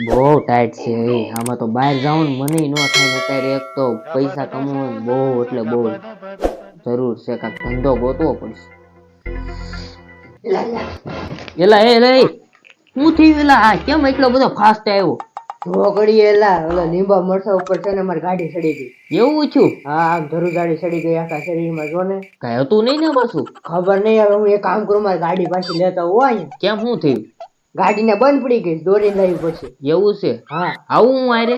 બહુ ટાઈટ છે એ. આમાં તો બહાર જાઉં ને મને ન થાય ને અત્યારે. એક તો પૈસા કમાવાનું બહુ એટલે બહુ જરૂર છે. કાંઈક ધંધો ગોતવો પડશે. એલા શું થયું? એલા આ કેમ એટલો બધો ફાસ્ટ આવ્યો? ઢોકળી એલા ઓલા લીંબા મરસા ઉપર છે ને મારી ગાડી સડી ગઈ. એવું છું? હા આમ ધરું ગાડી સડી ગઈ આખા શરીરમાં. જો ને કઈ હતું નહીં ને પાછું? ખબર નહીં. હવે હું એક કામ કરું, મારી ગાડી પાછી લેતા હોઉં અહીંયા. કેમ શું થયું? ગાડીને બંધ પડી ગઈ, દોરીને લાવી પડશે. એવું છે? હા આવું હું આરે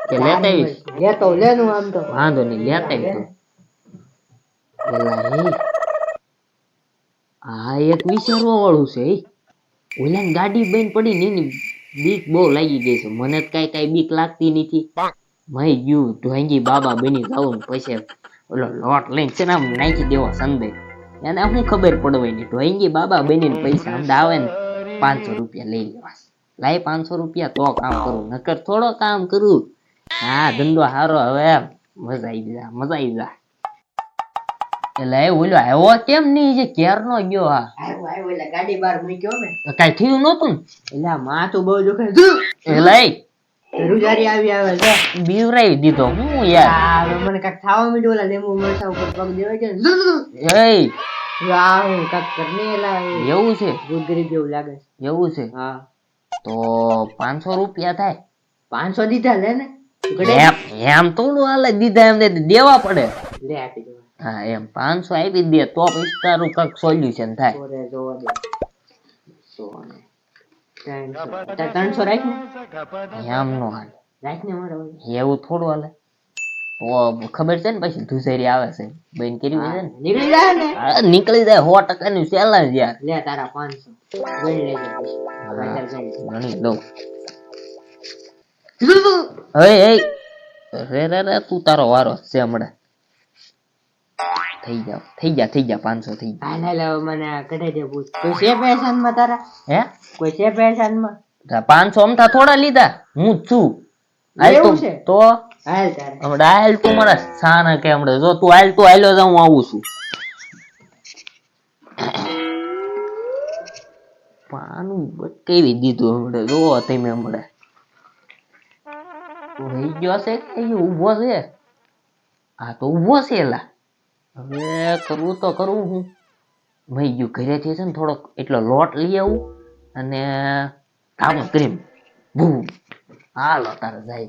કે લેતા આવીશ? લેતો લેનું આમ તો વાંધો નહીં, લેતા આવી તું. એલા આ એક વિચારવા વાળું છે. ઓલા ગાડી બંધ પડી ને એની બીક બહુ લાગી ગઈ છે. મને તો કઈ બીક લાગતી નથી. મય ગયું ઢોંગી બાબા બની જાઉં પછી ઓલો લોટ લઈને છે ને આમ નાખી દેવો સંદે. એને શું ખબર પડવાની? ઢોંગી બાબા બનીને પૈસા આમ આવે ને 500 રૂપિયા લઈ લેવા. લાય 500 રૂપિયા તો કામ કરું, નકર થોડો કામ કરું. હા ધંધો હારો. હવે મજા આવી જા. એટલે એ ઓલો આવ્યો કેમ નહીં? જે કેર નો ગયો. આવ્યો ગાડી બહાર મૂક્યો ને કઈ થયું નતું ને? એટલે માથું બહુ દુખે. એટલે રૂજારી આવી આવે છે. બીવરાવી દીધો હું યાર. મને કાંઈક ખાવા માંડ્યું. ઓલા લીંબુ મરચા ઉપર પગ દેવાય છે. હું કાંઈક કરને એલા એવું છે? ગરીબ જેવું લાગે છે. એવું છે? હા તો 500 રૂપિયા થાય. 500 દીધા લે ને. એમ થોડું હાલે? દીધા એમ દેવા પડે. લે આપી દો. હા એમ 500 આપી દે તો પછી તારું કાંઈક સોલ્યુશન થાય. જોવા દે. 300 રાખ ને. એમ નો હાલે. રાખ ને મારે. એવું થોડું હાલે? તો ખબર છે ને પછી ધુસેરી આવે છે. બેન કરી છે ને નીકળી જાય ને. નીકળી જાય 100% નું ચેલેન્જ યાર. લે તારા 500 ગણી લેજે પછી. ગણી દઉં. રે તું તારો વારો છે હમણાં. થઈ જા 500 થઈ ગયા. હાલે મને કઢાઈ દે પૂછ. કોઈ છે પેશન માં તારા? હે કોઈ છે પેશન માં? 500 અમથા થોડા લીધા, હું જ છું. તો હાલ તારે હમણાં હાલ તું મારા સાના કે હમણાં જો તું હાલ તું હાલ્યો જા, હું આવું છું. પાનું કેવી દીધું હમણાં જો તમે હમણાં રહી ગયો છે કે ઉભો છે? આ તો ઉભો છે. એલા હવે કરવું તો કરવું હું. મહી ગયું ઘરેથી છે ને થોડોક એટલો લોટ લઈ આવું અને કામ કરી ભૂ. હાલો તારે જાય.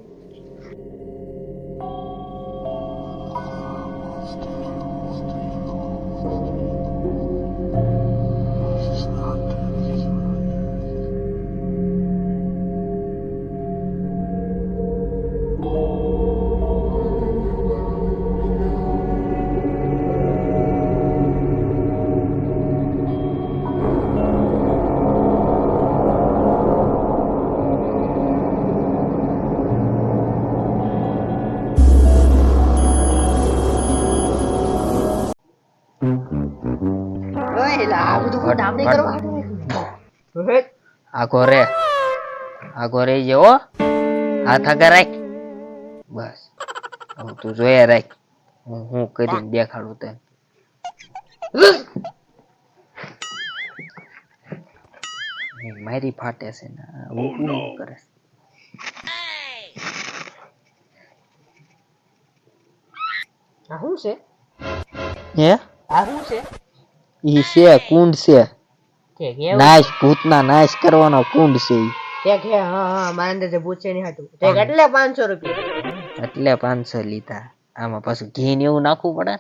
આગો રે જે હો. હાથ આગળ રાખ. બસ હવે તું જોયા રાખ. હું કરીને દેખાડું તને. મારી ફાટે છે ને કરે. શું છે? હે આ શું છે? ઈ છે કુંડ છે. નાશ ભૂતના નાશ કરવાનો કુંડ છે. હા મારા અંદર પૂછે નહીં હતું. એટલે 500 રૂપિયા. એટલે 500 લીધા. આમાં પાછું ઘી ને એવું નાખવું પડે.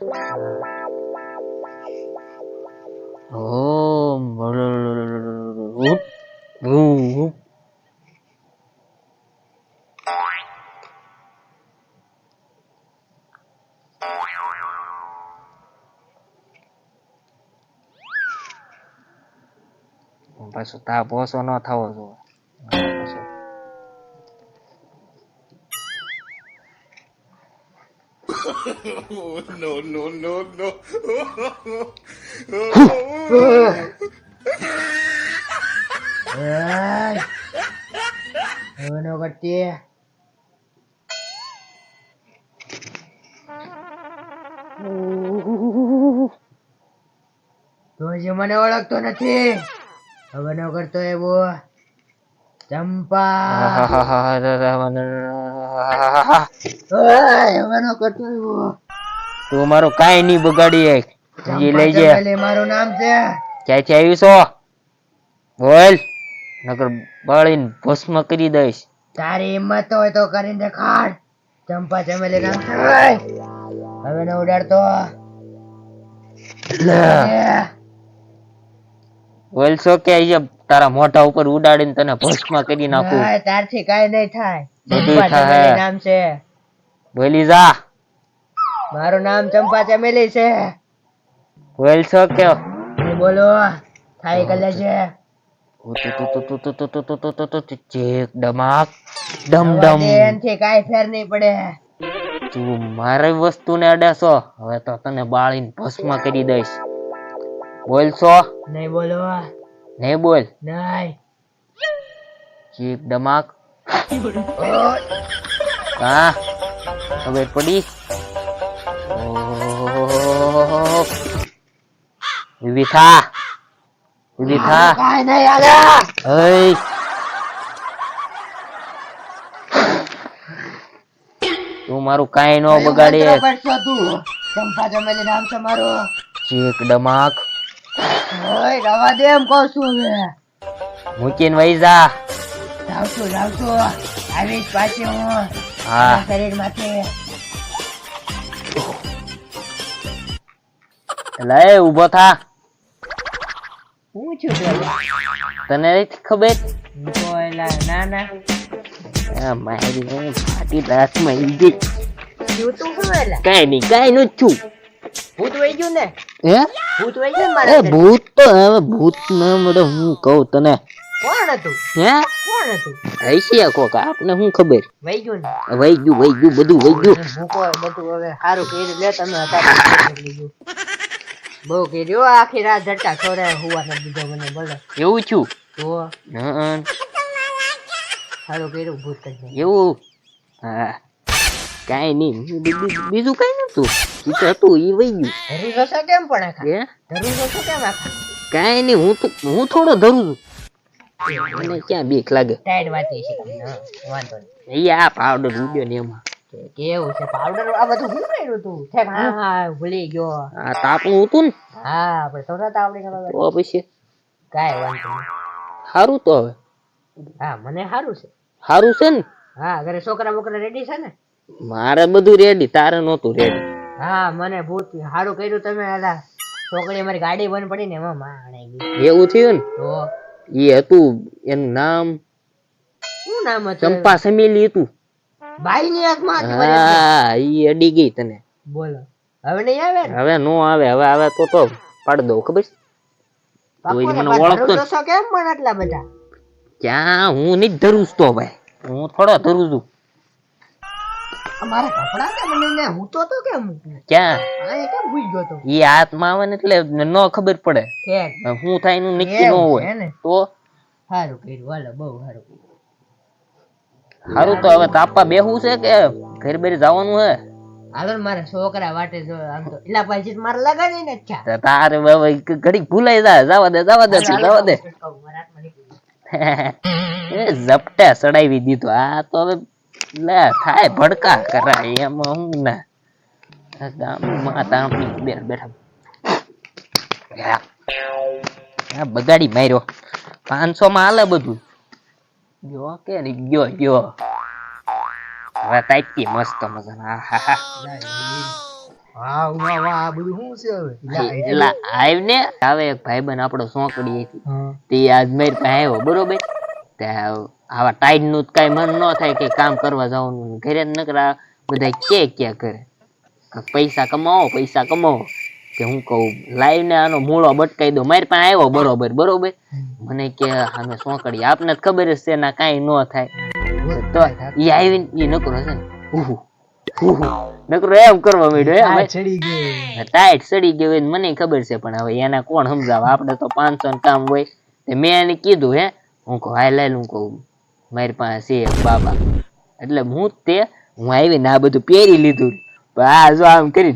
પાછું તાપ ઓછો ન થવો જોઈએ. No. હવે નો કરતી. તો જે મને ઓળખતો નથી. હવે નો કરતો એવો. ચંપા ઓય હવે નો કરતો એવો. તું મારું કાઈ નહીં બગાડી એક જી લઈ ચંપા જા ચમેલી મારું નામ છે. ક્યાંથી આવ્યું છો બોલ નકર બાળીને ભસ્મ કરી દઈશ તારી હિંમત હોય તો કરીને દેખાડ. ચંપા ચમેલી નામ છે. ઓય, હવે ન ઉડાડતો. બોલ છો કે અહીંયા તારા મોઢા ઉપર ઉડાડીને તને ભસ્મ કરી નાખું ના, તારથી કાઈ નહીં થાય. બધું ચંપા થાય. ચમેલી નામ છે. બોલી જા મારું નામ ચંપા ચમેલી છે. બોલ છો કે નહીં બોલો થાય કલે છે. ચેક ડમાક ડમ રવા ડમ દે, એનથી કાઈ ફેર નહીં પડે. તું મારી વસ્તુને અડાસો હવે તો તને બાળીને ભસ્મ કરી દઈશ બોલ છો નહીં બોલો નહીં બોલ નહીં. ચેક ડમાક હા ખબર પડી ઓહો ઊભી થા ઊભી થા કાઈ નહીં આલા. ઓય તું મારું કાઈ નો બગાડે મંત્ર પડશો તું. ચંપા ચમેલી નામ છે મારું. ચેક ડમાક ઓય રવા દે એમ કહું છું હવે. મૂકીને વઈ જા જાઉં છું આવીશ પાછી હું હા શરીર માંથી. લે ઊભો થા હું છું પેલા. તને નથી ખબર હું તો એલા નાના આ મારી હું ફાટી દાંતમાં ઈ ગઈ તું તું શું એલા કાઈ નું જ છું ભૂત વઈ ગયું ને. હે ભૂત વઈ ગયું ને એ મારા અંદર. ભૂત તો હવે ભૂત ના મળે હું કહું તને કોણ હતું હે કોણ હતું હૈસિયા કોક આપને શું ખબર વઈ ગયું ને. વઈ ગયું બધું વઈ ગયું ભૂકો બધું હવે સારું કર્યું લે તમે હતા બહુ કર્યું આખી રાત ઝટકા ખવડાવે હુવા નથી દીધો મને બોલો એવું છું તો હં, સારું કર્યું ભૂત કરી એવું હા કાઈ નહીં બીજું કઈ નતું ઈ તો હતું ઈ વઈ ગયું ધરું રસો કેમ પણ આખા હે ધરું રસો કેમ આખા કાઈ નહીં હું થોડો ધરું છું મને ક્યાં બીક લાગે ટાઈટ વાતી છે તમને હા, વાંધો નહીં એ આ પાવડર ઉડ્યો ને એમાં કેવું છે પાવડર આ બધું શું કર્યું તું ઠેક હા હા ભૂલી ગયો આ તાપનું હતું ને હા આપણે થોડા તો આવડી ગયો તો પછી કાંઈ વાંધો નહીં સારું તો હવે હા મને સારું છે સારું છે ને હા ઘરે છોકરા બોકરા રેડી છે ને મારે બધું રેડી તારે નહોતું રેડી હા મને ભૂત સારું કર્યું તમે આલા છોકરી અમારી ગાડી બંધ પડી ને એમાં માણે ગઈ એવું થયું ને તો એ હતું એનું નામ શું નામ હતું ચંપા સમેલી હતું બાઈ ની આંખમાં હતી મારી. હા ઈ અડી ગઈ તને બોલો હવે નહીં આવે ને હવે નો આવે હવે આવે તો પાડ દઉં ખબર છે? પાક્કું તું ને? મને પણ ઓળખતો ધરું ને? દોસો કેમ પણ આટલા બધા ક્યાં હું નહીં ધરું છું તો ભાઈ હું થોડો ધરું છું અમારા કપડા કેમ લઈને હું તો કેમ ક્યાં આ કેમ ભૂઈ ગયો તો ઈ હાથમાં આવે ને એટલે ન ખબર પડે કેમ શું થાય એનું નક્કી ન એવું હોય છે ને? તો સારું કર્યું હાલો બહુ સારું કર્યું સારું તો હવે તાપવા બેહવું છે કે ઘર બેર જવાનું હે હાલો ને મારા છોકરા વાટે જો આમ તો એટલા પછી મારે લગાડી ને અચ્છા તો તારે હવે ઘડી ભૂલાઈ જાય જવા દે તું, જવા દે એ ઝપટા ચડાવી દીધો આ તો હવે લે થાય ભડકા કરાય એમાં હું ના આ ગામમાં તાપની બેઠા આ બગાડી માર્યો 500 માં હાલે બધું ગયો કે નહીં ગયો હવે તાપી મસ્ત મજાના આહાહા. વાહ વાહ વાહ આ બધું શું છે હવે એલા આવ ને આવે એક ભાઈબંધ આપણો સોંકડી હતી હા તે આજ મારી પાસે આવ્યો બરોબર તે આવા ટાઈડ નું કઈ મન ન થાય કે કામ કરવા જવાનું ઘરે જ નકરા બધા ક્યાં કરે પૈસા કમાવો કે હું કહું લાઈવ ને આનો મૂળો બટકાઈ દો મારી પાસે આવ્યો બરોબર મને કે અમે સોંકડી આપને જ ખબર જ છે ના કાંઈ ન થાય તો ઈ આવીને ઈ નકરો છે ને નકરો એમ કરવા માંડ્યો ચડી ગયો ટાઈટ સડી ગયો હોય ને મને ખબર છે પણ હવે એને કોણ સમજાવે આપણે તો 500 નું કામ હોય તે મેં એને કીધું હે હું કહું હાય લાલ હું કહું મારી પાસે છે એક બાબા એટલે હું આવીને આ બધું પહેરી લીધું પણ આ જો આમ કરી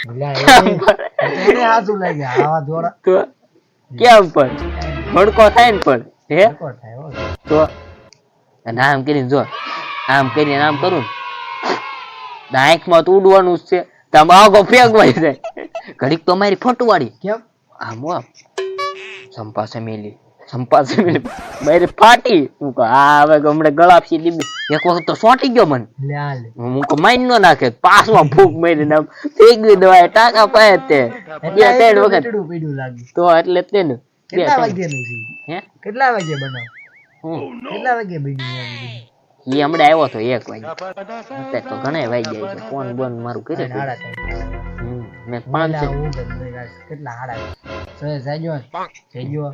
એને હાથું લાગે આવા દોરા તો કેમ પણ ભડકો થાય ને પણ હે થાય તો અને આમ કરીને જો આમ કરીને આમ કરું ને આંખમાં તો ઉડવાનું જ છે તમે આગો ફેંકવાય જાય ઘડીક તો મારી ફટવાડી કેમ આમ હો સંપાસે મેલી મારી ફાટી હું કહું આ હવે હમણાં ગળાપસી દીધી એક વખત તો સોટી ગયો મને લે આ લે હું કહું મારી ન નાખે પાસમાં ફૂંક મારીને આમ ફેંકી દવા ટાંકા પાય તે બે ત્રણ વખત મીઠડું પીડું લાગે તો એટલે તે ને કેટલા વાગ્યાનું છે હે કેટલા વાગે બનાવ હું કેટલા વાગે બન્યું ઈ હમણાં આવ્યો તો 1 વાગે અત્યારે તો ઘણા વાગી જાય છે ફોન બોન મારું કરે આડા ટાઈમ મેં 5 કેટલા આડા જાજો જાજો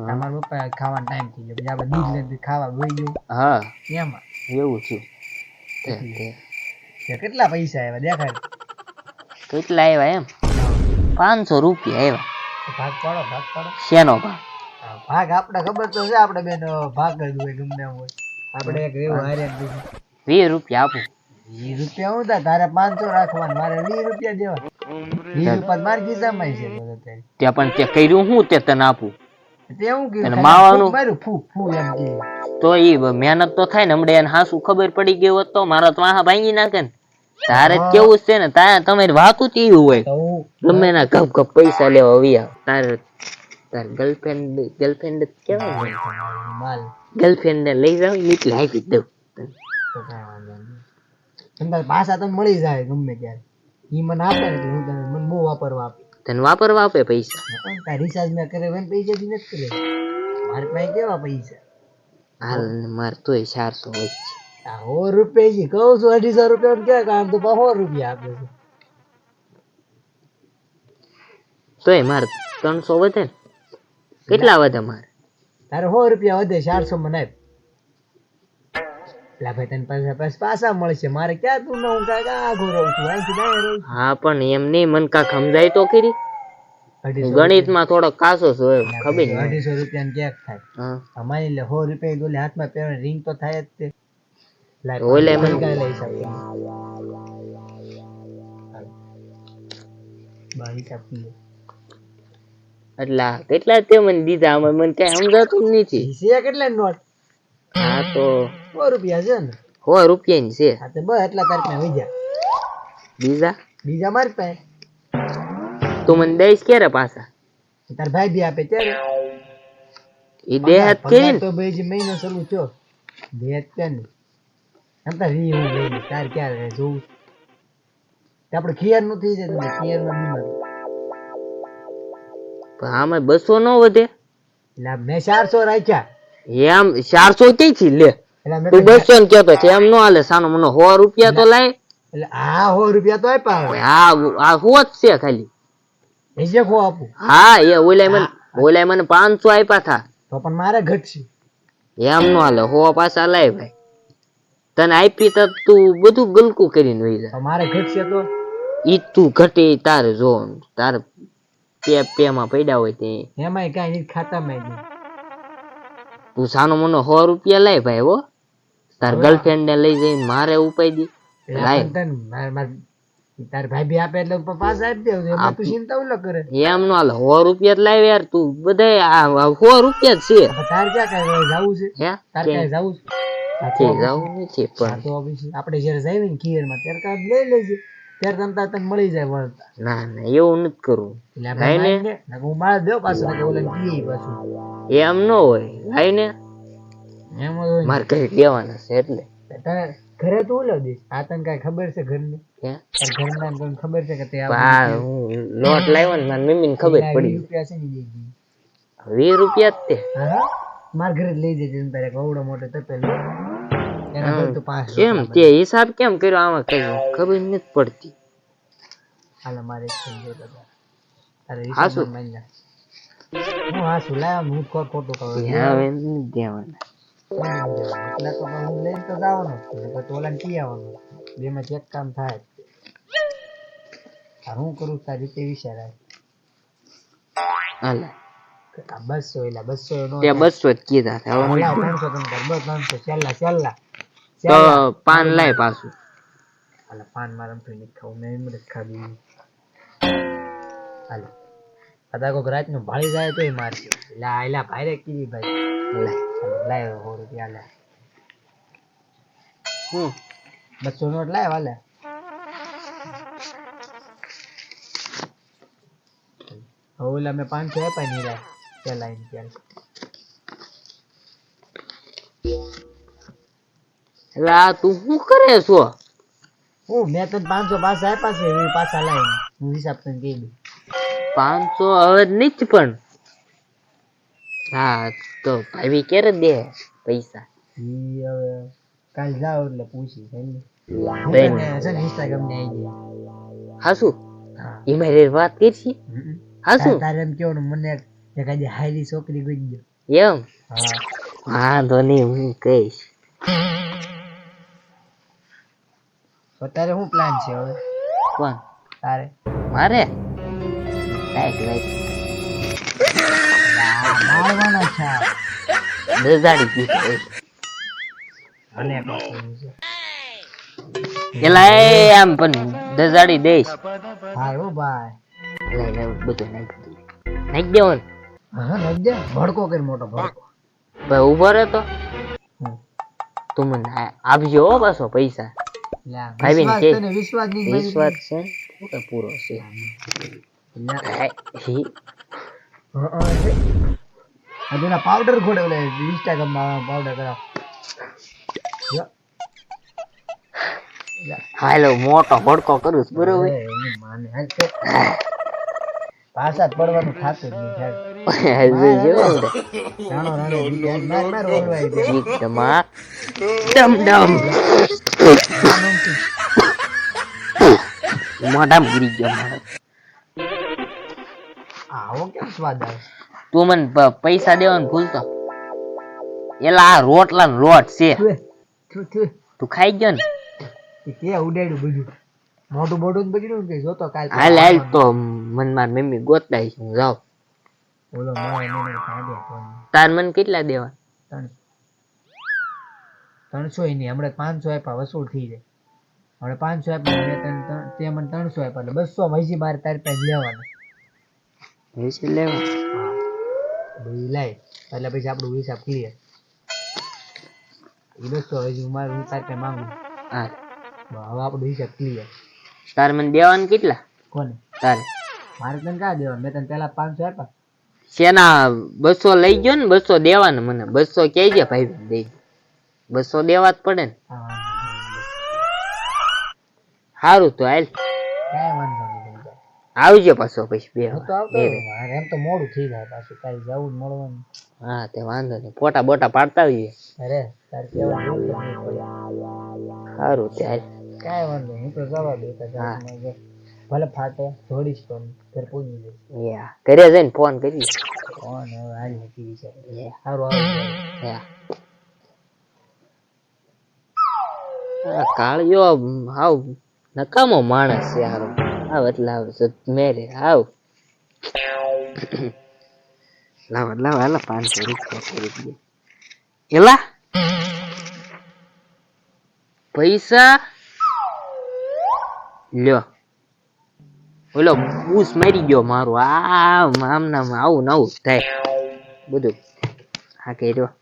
તમારા પપ્પા ખાવાનો ટાઈમ થઈ ગયો પછી આપણે દીધ ખાવા વહી ગયું હા એમાં એવું છે તે કેટલા પૈસા આવ્યા દેખાડ કેટલા આવ્યા એમ 500 રૂપિયા આવ્યા ભાગ પાડો શેનો ભાગ ભાગ આપણે ખબર તો છે આપણે બેન ભાગ જ હોય ગમે એમ હોય આપણે એક એવું હારે 20 રૂપિયા આપું 20 રૂપિયા હું તારે 500 રાખવાના મારે 20 રૂપિયા દેવા 20 રૂપિયા મારી ખિસ્સામાં છે બધે ત્યાં પણ તે કર્યું હું તે તને આપું તે હું કીધું અને માવાનું મારું ફૂ એમ કે તો ઈ મહેનત તો થાય ને હમણાં એને હાસુ ખબર પડી ગઈ હોત તો મારા તો આહા ભાંગી નાખે ને તારે જ કેવું છે ને તમારી વાતું જ એવી હોય તો હું ગમે ના ગપ ગપ પૈસા લેવા આવ્યા તાર ગર્લફ્રેન્ડ કેવાય ને માલ ગર્લફ્રેન્ડ ને લઈ જાવ એટલે આપી જ દઉં તો કાંઈ વાંધો નહીં તમારે પાછા તો મળી જાય ગમે ત્યારે ઈ મને આપે ને એટલે હું તને મને બહુ વાપરવા આપે તને વાપરવા આપે પૈસા તાર રિચાર્જ મેં કરે હોય ને પૈસા થી નથી કરે મારે પાસે કેવા પૈસા હાલ મારે તોય 400 હોય છે. આ 100 રૂપિયા જી કહું છું 250 રૂપિયા ક્યાં કામ તો 100 રૂપિયા આપે છે તોય મારે 300 વધે ને કેટલા વધે મારે તારે 100 રૂપિયા વધે 400 મને આપ લા ભાઈ તને પાછા મળશે મારે ક્યાં તું ન હું કાંઈ આઘો રહું છું અહીંથી દાય રહું છું હા પણ એમ નહીં મન કાંક સમજાય તો ખરી ગણિત માં થોડો કાસો છે ખબર નહીં 250 રૂપિયા ને ક્યાંક થાય હા અમારી લે 100 રૂપિયા ગોલે હાથમાં પહેરવાની રિંગ તો થાય જ તે ઓલે મને કાંઈ લઈ શકે બાઈ કાપી એટલે કેટલા તે મને દીધા આમાં મને કઈ સમજાતું જ નથી છે કેટલા નોટ હા તો 100 રૂપિયા છે ને 100 રૂપિયાની છે હા તો બસ એટલા તાર પાસે વઈ જા બીજા બીજા મારી પાસે તું મને દઈશ ક્યારે પાછા તાર ભાઈ બી આપે ત્યારે એ દે હાથ પગાર કરીને તો બે મહિનો શરૂ થયો બે કે ને આમ તો રી હું લઈ લઈશ તાર ક્યારે જોવું તે આપણે ખિયાર નું થઈ જાય ખિયાર માં બીમાર પણ આમાં 200 નો વધે એટલે મેં 400 રાખ્યા એમ 400 ક્યાંથી લે એટલે મેં તું 200 ને કહેતો છે એમ નો હાલે સાનો મને 100 રૂપિયા તો લાય એટલે આ 100 રૂપિયા તો આપ્યા હવે આ હોત છે ખાલી એજે ખો આપું હા એ ઓલાય મને 500 આપ્યા થા તો પણ મારે ઘટશે એમ નો હાલે 100 પાછા લાય ભાઈ તને આપી તો તું બધું ગલકું કરીને વહી જા તો મારે ઘટશે તો ઈ તું ઘટે તારે જો તારે પે માં પડ્યા હોય તે એમાંય કાંઈ નહીં ખાતામાં નહીં તું સાનો મને 100 રૂપિયા લાય ભાઈ હો તાર ગર્લફ્રેન્ડ ને લઈ જઈને મારે ઉપાય દી લાય તાર ભાઈ બી આપે એટલે પાછા આપી દેવું એમાં તું ચિંતા ઉલ્લો કરે એમ નો હાલે 100 રૂપિયા જ લાવ યાર તું બધા 100 રૂપિયા જ છે તાર ક્યાં કાંઈ જવું છે હે તાર ક્યાંય જવું કે જાવું નથી છે પણ તો પછી આપણે જ્યારે જઈએ ને ખીરમાં ત્યારે કાંઈ લઈ લેજે ત્યારે તમતા તને મળી જાય વળતા ના ના એવું નથી કરવું એટલે આપણે લાઈને લાઈને હું માર દેવ પાછું કે ઓલા પીએ પાછું એમ ન હોય લાઈને એમ જ હોય મારે ઘરે લેવાના છે એટલે ને. તારે ઘરે તો ઓલો દઈશ આ તને કાંઈ ખબર છે ઘરની હે તાર ઘરના ને તને ખબર છે કે તે આ હું લોટ લાવ્યો ને મારી મમ્મી ને ખબર પડી રૂપિયા છે ને દઈ દી 20 રૂપિયા જ તે હા હા માર ઘરે જ લઈ જજે તારે કવડો મોટો તપેલ એના ઘર તો 5 કેમ તે હિસાબ કેમ કર્યો આમાં કઈ ખબર નથી પડતી હાલ મારે થઈ ગયો બધા તારે હાસુ? હિસાબ માં જા હું હાસુ લાવ હું ખોટું કહું હવે નથી દેવાના એટલે તો પણ હું લઈને તો જવાનો જ છું પછી ઓલાને કી આવવાનું બેમાં ચેક કામ થાય આ હું કરું તારી રીતે વિચાર હાલે આ 200 એલા 200 નો તે 200 જ કીધા હતા. હવે ઓલા 300 તને કર બસ 300 છેલ્લા તો પાન લાય પાછું હાલ પાન મારમ તો નહીં ખાવું મેં એમ જ ખાધું હાલ કદાચ કોઈક રાતનું ભાળી જાય તોય મારશે. એલા ભાઈ કીધી ભાઈ લાય 100 રૂપિયા લે. હું 200 નોટ લાય વાલે. ઓલા મેં 500 આપ્યા નહીં લાય પેલા એને ચાલ. એટલે આ તું શું કરે છો? મેં તને 500 પાછા આપ્યા છે એ પાછા લાય. હું હિસાબ તને કહી દઉં. 500 હવે નહીં જ પણ. હા તો ભાઈ ક્યારે દે પૈસા? ઈ હવે કાલ જાવ એટલે પૂછી બેન. ઇન્સ્ટાગ્રામ ને આવી જાય. હાસુ હા એમાં રે વાત કરશી? હાસુ તારે એમ કેવાનું મને એકાદી હાયરી છોકરી ગોતી દો. એમ હા વાંધો નહીં હું કહીશ. તો તારે શું પ્લાન છે હવે કોણ? તારે? મારે લાઈક મારવાના છે દજાડી દીધો. અને પાછું છે. એલા એ આમ પણ દજાડી દઈશ. હારું ભાઈ. બધું નાખી દેવાનું. હા નાખ દે. ભડકો કરી મોટો ભડકો. ભાઈ ઉભો રહે તો હમ. તું મને આપજો હો પાછો પૈસા. ભાઈ બેન કે વિશ્વાસ નહીં ભાઈ. વિશ્વાસ છે તો પૂરો છે. અજુના પાવડર ખોડે ઓલે ઇન્સ્ટાગ્રામમાં પાવડર કરાવ. હાલો મોટો ભડકો કરું છું, બરોબર. એની માને હાલ છે. પાછા જ પડવાનું થાતું જ નહીં સાહેબ. રાણો રાણો બીજા માર માર ઓલવાઈ દે. ડમ ડમ મોઢામાં ગીરી ગયો મારો. આવો કેમ સ્વાદ આવે? તું મને પૈસા દેવાનું ભૂલતો. એલા આ રોટલા નો લોટ છે, તું ખાઈ ગયો ને? કે ઉડાડ્યું બધું મોટું મોટું બગડ્યું કે જોતો કાલ. હાલ હાલ તો મન માર મમ્મી ગોતતા છે, હું જાઉં. ઓલો મારે મને કાઢે ફોન. તાર મને કેટલા દેવા? 300 ય નહીં, હમણાં 500 આપ્યા વસૂલ થઈ જાય. હમણાં 500 આપ્યા તે મને 300 આપ્યા એટલે 200 હજી મારે તારી પાસે લેવાના. પૈસા લેવા બધું લાય એટલે પછી આપણું હિસાબ ક્લિયર. એ 200 હજી હું તારી પાસે માંગુ. હા હવે આપણું હિસાબ ક્લિયર. તાર મને દેવાનું કેટલા? કોને? તારે મારે તને ક્યાં દેવા? મેં તને પેલા 500 આપ્યા. શેના 200 લઈ ગયો ને? 200 દેવાના મને. 200 કહેજે ભાઈ દઈ. 200 દેવા જ પડે ને. સારું તો હાલ કાંઈ વાંધો નહીં. આવજો પાછો પછી બે હું તો આવતો રહું. મારે એમ તો મોડું થઈ જાય પાછું કાંઈ જવું ને મળવાનું. હા તે વાંધો નહીં, ફોટા બોટા પાડતા આવીએ. અરે તારે કહેવાનું જરૂર જ નહીં પડે. સારું તે હાલ. કાંઈ વાંધો નહીં, હું તો જવા દઉં. હા. ભલે ફાટે જોડીશ તો ઘર પહોંચી જઈશ. યા ઘરે જઈને ફોન કરી. કોણ હવે હાલ નથી છે. યા સારું આવે. યા આ કાળિયો હાવ નકામો માણસ છે હારો. આવ એટલે આવ મેરે આવ. લાવ લાવ હાલ 500 રૂપિયા કરી દે. એલા પૈસા લ્યો. ઓલો બૂસ મારી ગયો મારું. આમ નામ આવું નવું થાય બધું. હા કે રહ્યો.